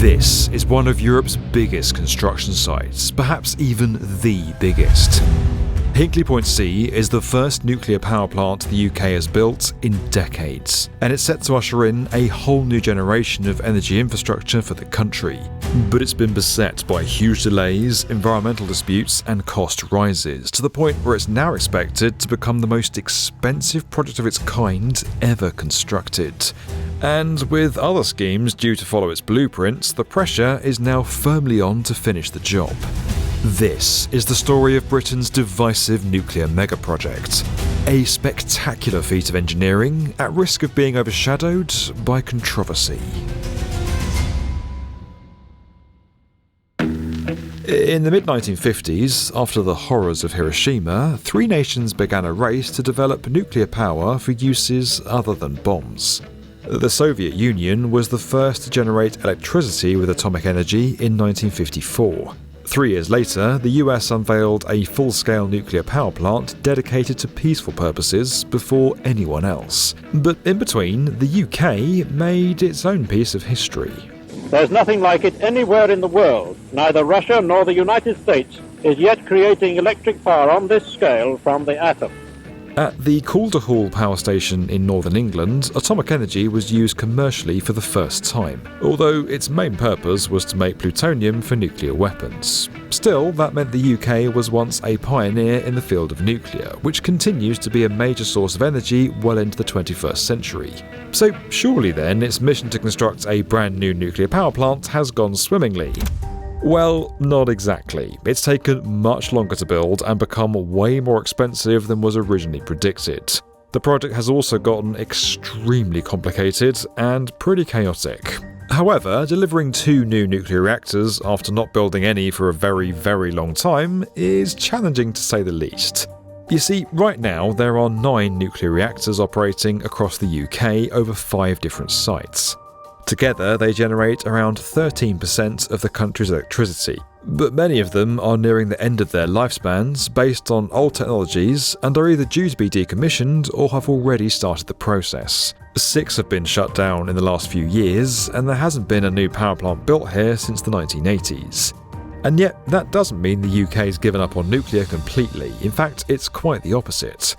This is one of Europe's biggest construction sites, perhaps even the biggest. Hinkley Point C is the first nuclear power plant the UK has built in decades, and it's set to usher in a whole new generation of energy infrastructure for the country. But it's been beset by huge delays, environmental disputes, and cost rises, to the point where it's now expected to become the most expensive project of its kind ever constructed. And with other schemes due to follow its blueprints, the pressure is now firmly on to finish the job. This is the story of Britain's divisive nuclear megaproject, a spectacular feat of engineering at risk of being overshadowed by controversy. In the mid-1950s, after the horrors of Hiroshima, three nations began a race to develop nuclear power for uses other than bombs. The Soviet Union was the first to generate electricity with atomic energy in 1954. 3 years later, the US unveiled a full-scale nuclear power plant dedicated to peaceful purposes before anyone else. But in between, the UK made its own piece of history. There's nothing like it anywhere in the world. Neither Russia nor the United States is yet creating electric power on this scale from the atom. At the Calder Hall power station in northern England, atomic energy was used commercially for the first time, although its main purpose was to make plutonium for nuclear weapons. Still, that meant the UK was once a pioneer in the field of nuclear, which continues to be a major source of energy well into the 21st century. So surely then, its mission to construct a brand new nuclear power plant has gone swimmingly. Well, not exactly. It's taken much longer to build and become way more expensive than was originally predicted. The project has also gotten extremely complicated and pretty chaotic. However, delivering 2 new nuclear reactors after not building any for a very, very long time is challenging to say the least. You see, right now there are 9 nuclear reactors operating across the UK over 5 different sites. Together, they generate around 13% of the country's electricity, but many of them are nearing the end of their lifespans based on old technologies and are either due to be decommissioned or have already started the process. 6 have been shut down in the last few years, and there hasn't been a new power plant built here since the 1980s. And yet, that doesn't mean the UK's given up on nuclear completely. In fact, it's quite the opposite.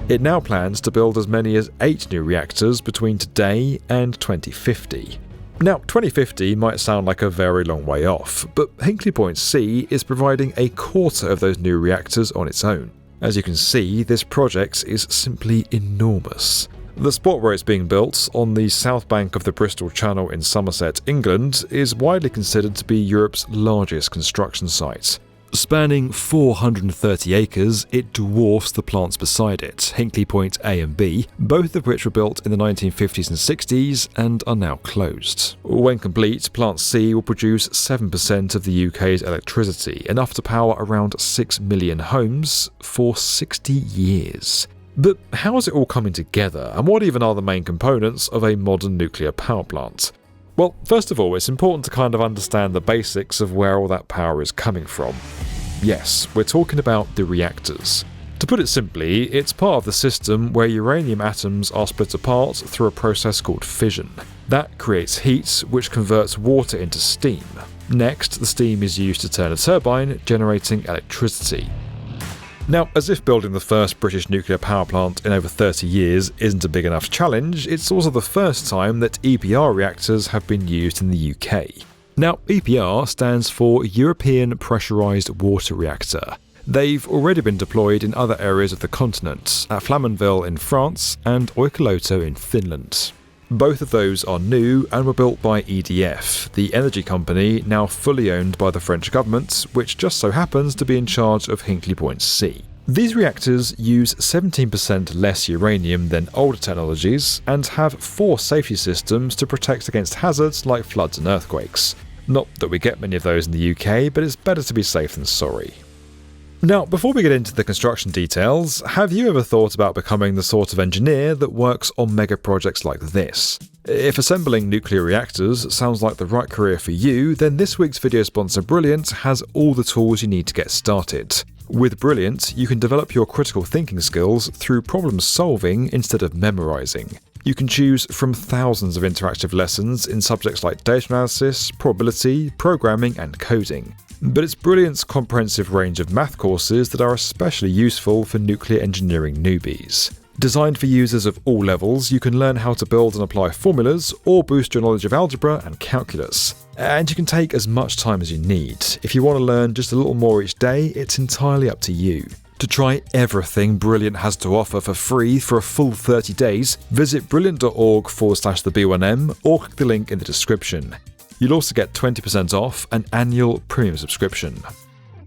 It now plans to build as many as 8 new reactors between today and 2050. Now, 2050 might sound like a very long way off, but Hinkley Point C is providing a quarter of those new reactors on its own. As you can see, this project is simply enormous. The spot where it's being built, on the south bank of the Bristol Channel in Somerset, England, is widely considered to be Europe's largest construction site. Spanning 430 acres, it dwarfs the plants beside it, Hinkley Point A and B, both of which were built in the 1950s and 60s and are now closed. When complete, Plant C will produce 7% of the UK's electricity, enough to power around 6 million homes for 60 years. But how is it all coming together, and what even are the main components of a modern nuclear power plant? Well, first of all, it's important to kind of understand the basics of where all that power is coming from. Yes, we're talking about the reactors. To put it simply, it's part of the system where uranium atoms are split apart through a process called fission. That creates heat, which converts water into steam. Next, the steam is used to turn a turbine, generating electricity. Now, as if building the first British nuclear power plant in over 30 years isn't a big enough challenge, it's also the first time that EPR reactors have been used in the UK. Now, EPR stands for European Pressurised Water Reactor. They've already been deployed in other areas of the continent, at Flamanville in France and Olkiluoto in Finland. Both of those are new and were built by EDF, the energy company now fully owned by the French government, which just so happens to be in charge of Hinkley Point C. These reactors use 17% less uranium than older technologies and have 4 safety systems to protect against hazards like floods and earthquakes. Not that we get many of those in the UK, but it's better to be safe than sorry. Now, before we get into the construction details, have you ever thought about becoming the sort of engineer that works on mega projects like this? If assembling nuclear reactors sounds like the right career for you, then this week's video sponsor Brilliant has all the tools you need to get started. With Brilliant, you can develop your critical thinking skills through problem solving instead of memorizing. You can choose from thousands of interactive lessons in subjects like data analysis, probability, programming, and coding. But it's Brilliant's comprehensive range of math courses that are especially useful for nuclear engineering newbies. Designed for users of all levels, you can learn how to build and apply formulas or boost your knowledge of algebra and calculus. And you can take as much time as you need. If you want to learn just a little more each day, it's entirely up to you. To try everything Brilliant has to offer for free for a full 30 days, visit brilliant.org/the B1M or click the link in the description. You'll also get 20% off an annual premium subscription.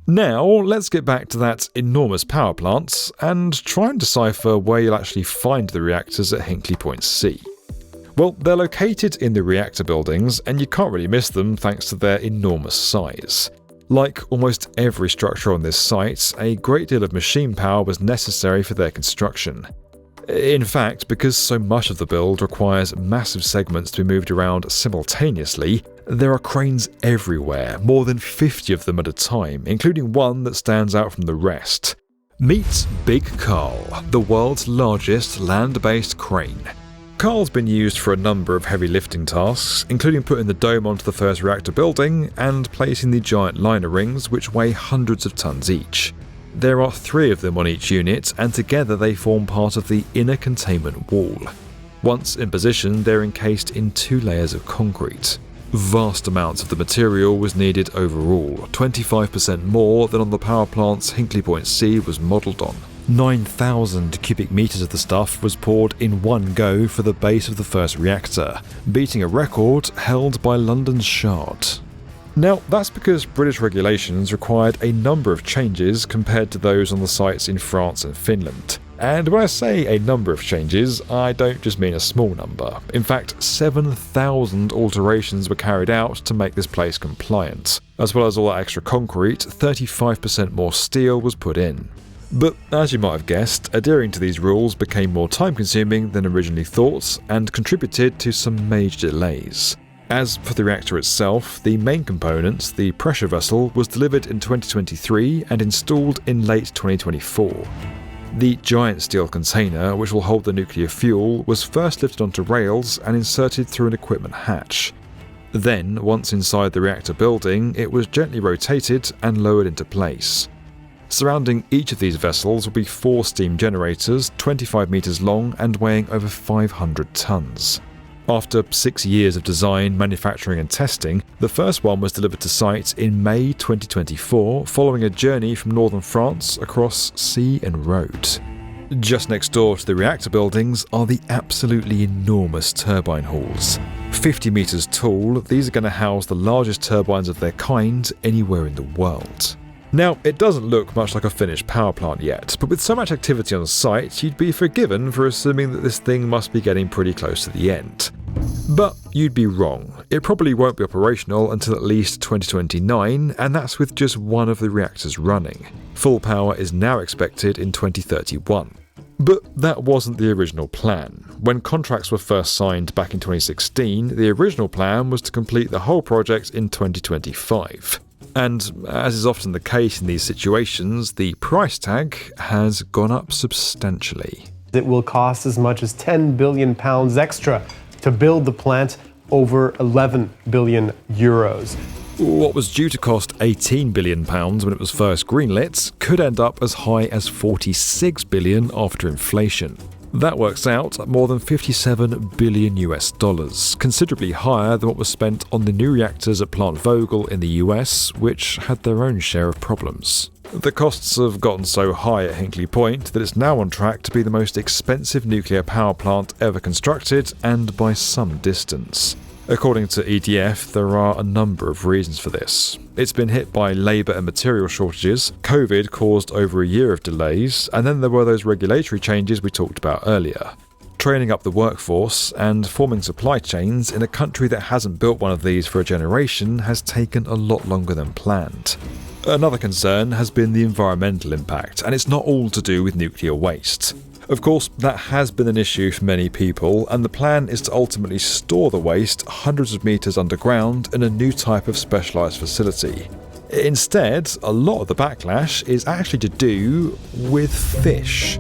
Now, let's get back to that enormous power plant and try and decipher where you'll actually find the reactors at Hinkley Point C. Well, they're located in the reactor buildings, and you can't really miss them thanks to their enormous size. Like almost every structure on this site, a great deal of machine power was necessary for their construction. In fact, because so much of the build requires massive segments to be moved around simultaneously, there are cranes everywhere, more than 50 of them at a time, including one that stands out from the rest. Meet Big Carl, the world's largest land-based crane. Carl's been used for a number of heavy lifting tasks, including putting the dome onto the first reactor building and placing the giant liner rings, which weigh hundreds of tons each. There are 3 of them on each unit, and together they form part of the inner containment wall. Once in position, they're encased in 2 layers of concrete. Vast amounts of the material was needed overall, 25% more than on the power plant's Hinkley Point C was modelled on. 9,000 cubic meters of the stuff was poured in one go for the base of the first reactor, beating a record held by London's Shard. Now, that's because British regulations required a number of changes compared to those on the sites in France and Finland. And when I say a number of changes, I don't just mean a small number. In fact, 7,000 alterations were carried out to make this place compliant. As well as all that extra concrete, 35% more steel was put in. But as you might have guessed, adhering to these rules became more time-consuming than originally thought and contributed to some major delays. As for the reactor itself, the main component, the pressure vessel, was delivered in 2023 and installed in late 2024. The giant steel container, which will hold the nuclear fuel, was first lifted onto rails and inserted through an equipment hatch. Then, once inside the reactor building, it was gently rotated and lowered into place. Surrounding each of these vessels will be 4 steam generators, 25 meters long and weighing over 500 tons. After 6 years of design, manufacturing and testing, the first one was delivered to site in May 2024, following a journey from northern France across sea and road. Just next door to the reactor buildings are the absolutely enormous turbine halls. 50 meters tall, these are going to house the largest turbines of their kind anywhere in the world. Now, it doesn't look much like a finished power plant yet, but with so much activity on site, you'd be forgiven for assuming that this thing must be getting pretty close to the end. But you'd be wrong. It probably won't be operational until at least 2029, and that's with just one of the reactors running. Full power is now expected in 2031. But that wasn't the original plan. When contracts were first signed back in 2016, the original plan was to complete the whole project in 2025. And as is often the case in these situations, the price tag has gone up substantially. It will cost as much as £10 billion extra to build the plant, over €11 billion. What was due to cost £18 billion when it was first greenlit could end up as high as $46 billion after inflation. That works out at more than $57 billion, considerably higher than what was spent on the new reactors at Plant Vogel in the US, which had their own share of problems. The costs have gotten so high at Hinkley Point that it's now on track to be the most expensive nuclear power plant ever constructed, and by some distance. According to EDF, there are a number of reasons for this. It's been hit by labour and material shortages, COVID caused over a year of delays, and then there were those regulatory changes we talked about earlier. Training up the workforce and forming supply chains in a country that hasn't built one of these for a generation has taken a lot longer than planned. Another concern has been the environmental impact, and it's not all to do with nuclear waste. Of course, that has been an issue for many people, and the plan is to ultimately store the waste hundreds of meters underground in a new type of specialised facility. Instead, a lot of the backlash is actually to do with fish.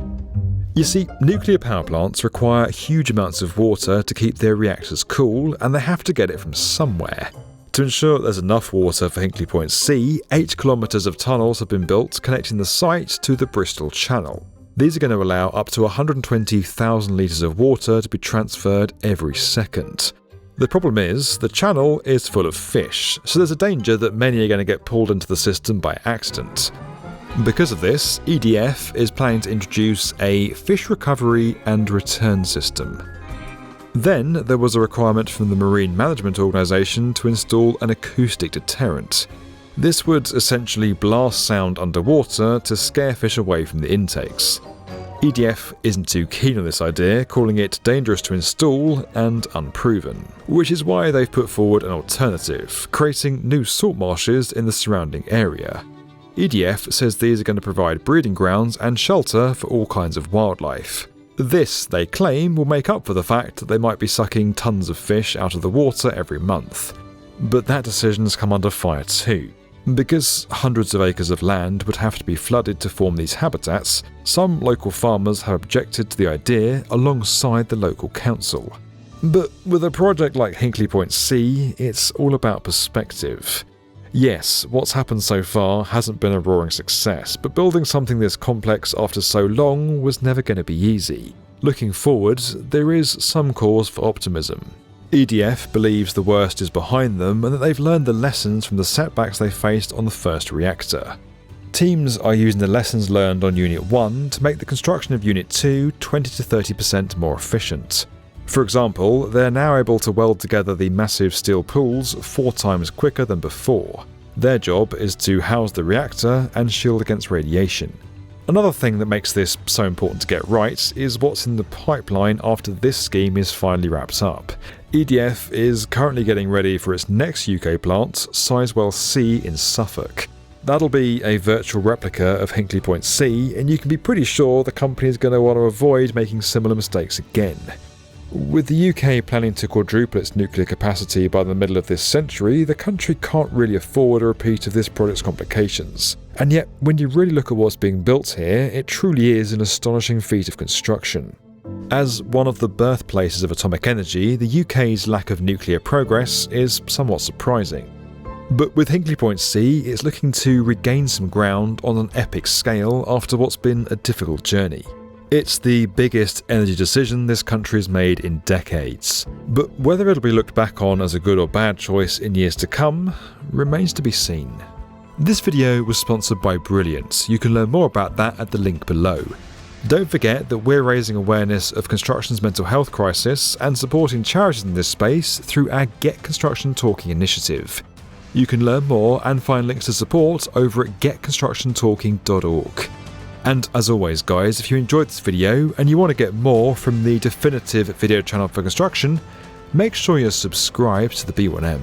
You see, nuclear power plants require huge amounts of water to keep their reactors cool, and they have to get it from somewhere. To ensure there's enough water for Hinkley Point C, 8 kilometres of tunnels have been built connecting the site to the Bristol Channel. These are going to allow up to 120,000 litres of water to be transferred every second. The problem is, the channel is full of fish, so there's a danger that many are going to get pulled into the system by accident. Because of this, EDF is planning to introduce a fish recovery and return system. Then there was a requirement from the Marine Management Organisation to install an acoustic deterrent. This would essentially blast sound underwater to scare fish away from the intakes. EDF isn't too keen on this idea, calling it dangerous to install and unproven, which is why they've put forward an alternative, creating new salt marshes in the surrounding area. EDF says these are going to provide breeding grounds and shelter for all kinds of wildlife. This, they claim, will make up for the fact that they might be sucking tons of fish out of the water every month. But that decision's come under fire too. Because hundreds of acres of land would have to be flooded to form these habitats, some local farmers have objected to the idea alongside the local council. But with a project like Hinkley Point C, it's all about perspective. Yes, what's happened so far hasn't been a roaring success, but building something this complex after so long was never going to be easy. Looking forward, there is some cause for optimism. EDF believes the worst is behind them and that they've learned the lessons from the setbacks they faced on the first reactor. Teams are using the lessons learned on Unit 1 to make the construction of Unit 2 20 to 30% more efficient. For example, they're now able to weld together the massive steel pools 4 times quicker than before. Their job is to house the reactor and shield against radiation. Another thing that makes this so important to get right is what's in the pipeline after this scheme is finally wrapped up. EDF is currently getting ready for its next UK plant, Sizewell C in Suffolk. That'll be a virtual replica of Hinkley Point C, and you can be pretty sure the company is going to want to avoid making similar mistakes again. With the UK planning to quadruple its nuclear capacity by the middle of this century, the country can't really afford a repeat of this project's complications. And yet, when you really look at what's being built here, it truly is an astonishing feat of construction. As one of the birthplaces of atomic energy, the UK's lack of nuclear progress is somewhat surprising. But with Hinkley Point C, it's looking to regain some ground on an epic scale after what's been a difficult journey. It's the biggest energy decision this country has made in decades, but whether it'll be looked back on as a good or bad choice in years to come remains to be seen. This video was sponsored by Brilliant. You can learn more about that at the link below. Don't forget that we're raising awareness of construction's mental health crisis and supporting charities in this space through our Get Construction Talking initiative. You can learn more and find links to support over at getconstructiontalking.org. And as always guys, if you enjoyed this video and you want to get more from the definitive video channel for construction, make sure you're subscribed to the B1M.